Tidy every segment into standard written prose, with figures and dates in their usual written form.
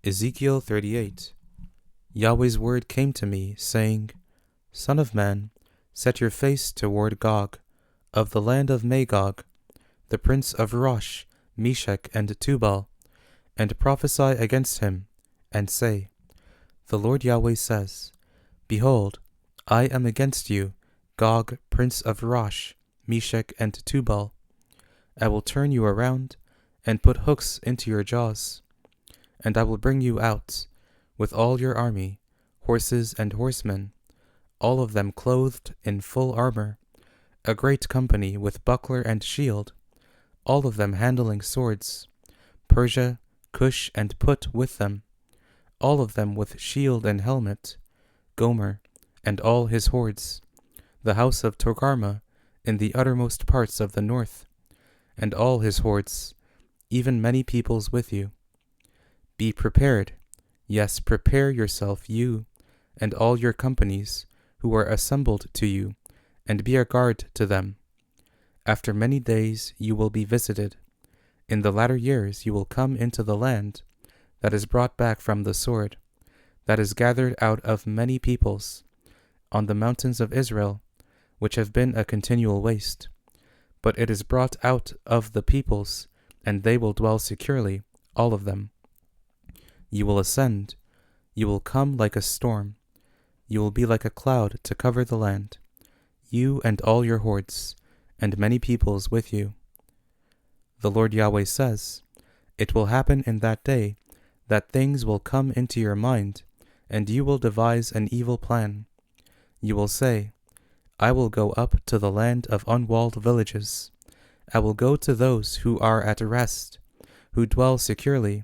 Ezekiel 38. Yahweh's word came to me, saying, Son of man, set your face toward Gog, of the land of Magog, the prince of Rosh, Meshech, and Tubal, and prophesy against him, and say, The Lord Yahweh says, Behold, I am against you, Gog, prince of Rosh, Meshech, and Tubal. I will turn you around, and put hooks into your jaws. And I will bring you out, with all your army, horses and horsemen, all of them clothed in full armor, a great company with buckler and shield, all of them handling swords, Persia, Cush, and Put with them, all of them with shield and helmet, Gomer, and all his hordes, the house of Togarmah, in the uttermost parts of the north, and all his hordes, even many peoples with you. Be prepared, yes, prepare yourself, you, and all your companies, who are assembled to you, and be a guard to them. After many days you will be visited. In the latter years you will come into the land that is brought back from the sword, that is gathered out of many peoples, on the mountains of Israel, which have been a continual waste. But it is brought out of the peoples, and they will dwell securely, all of them. You will ascend, you will come like a storm, you will be like a cloud to cover the land, you and all your hordes, and many peoples with you. The Lord Yahweh says, It will happen in that day that things will come into your mind, and you will devise an evil plan. You will say, I will go up to the land of unwalled villages. I will go to those who are at rest, who dwell securely,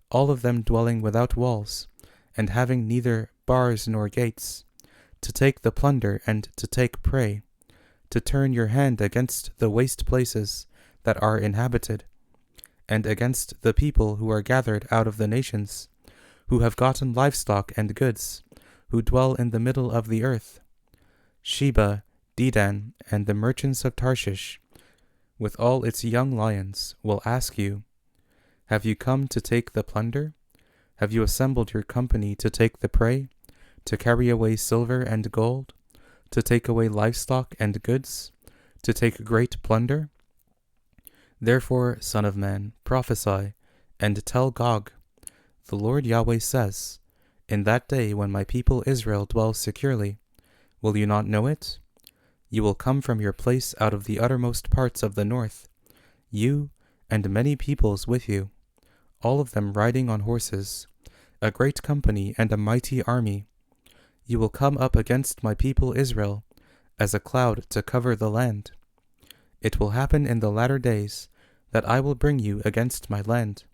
all of them dwelling without walls, and having neither bars nor gates, to take the plunder and to take prey, to turn your hand against the waste places that are inhabited, and against the people who are gathered out of the nations, who have gotten livestock and goods, who dwell in the middle of the earth. Sheba, Dedan, and the merchants of Tarshish, with all its young lions, will ask you, Have you come to take the plunder? Have you assembled your company to take the prey, to carry away silver and gold, to take away livestock and goods, to take great plunder? Therefore, Son of man, prophesy, and tell Gog, The Lord Yahweh says, In that day when my people Israel dwells securely, will you not know it? You will come from your place out of the uttermost parts of the north, you and many peoples with you, all of them riding on horses, a great company and a mighty army. You will come up against my people Israel, as a cloud to cover the land. It will happen in the latter days that I will bring you against my land,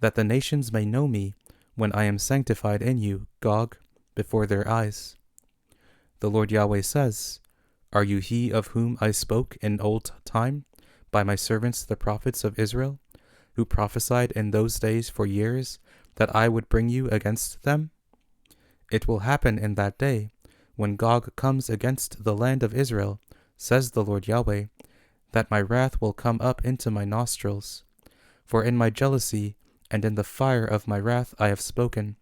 that the nations may know me when I am sanctified in you, Gog, before their eyes. The Lord Yahweh says, Are you he of whom I spoke in old time, by my servants the prophets of Israel, who prophesied in those days for years that I would bring you against them? It will happen in that day, when Gog comes against the land of Israel, says the Lord Yahweh, that my wrath will come up into my nostrils. For in my jealousy and in the fire of my wrath I have spoken.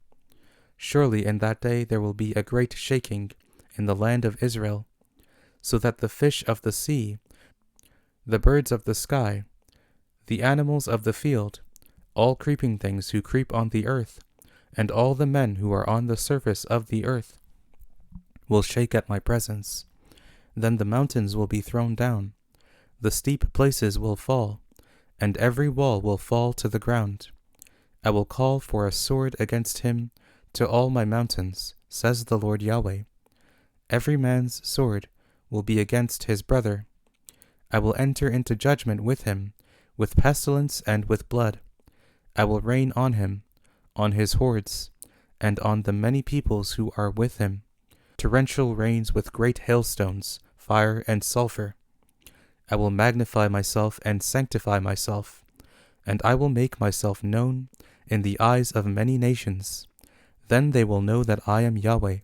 Surely in that day there will be a great shaking in the land of Israel, so that the fish of the sea, the birds of the sky, the animals of the field, all creeping things who creep on the earth, and all the men who are on the surface of the earth, will shake at my presence. Then the mountains will be thrown down, the steep places will fall, and every wall will fall to the ground. I will call for a sword against him to all my mountains, says the Lord Yahweh. Every man's sword will be against his brother. I will enter into judgment with him, with pestilence and with blood. I will rain on him, on his hordes, and on the many peoples who are with him, torrential rains with great hailstones, fire and sulfur. I will magnify myself and sanctify myself, and I will make myself known in the eyes of many nations. Then they will know that I am Yahweh.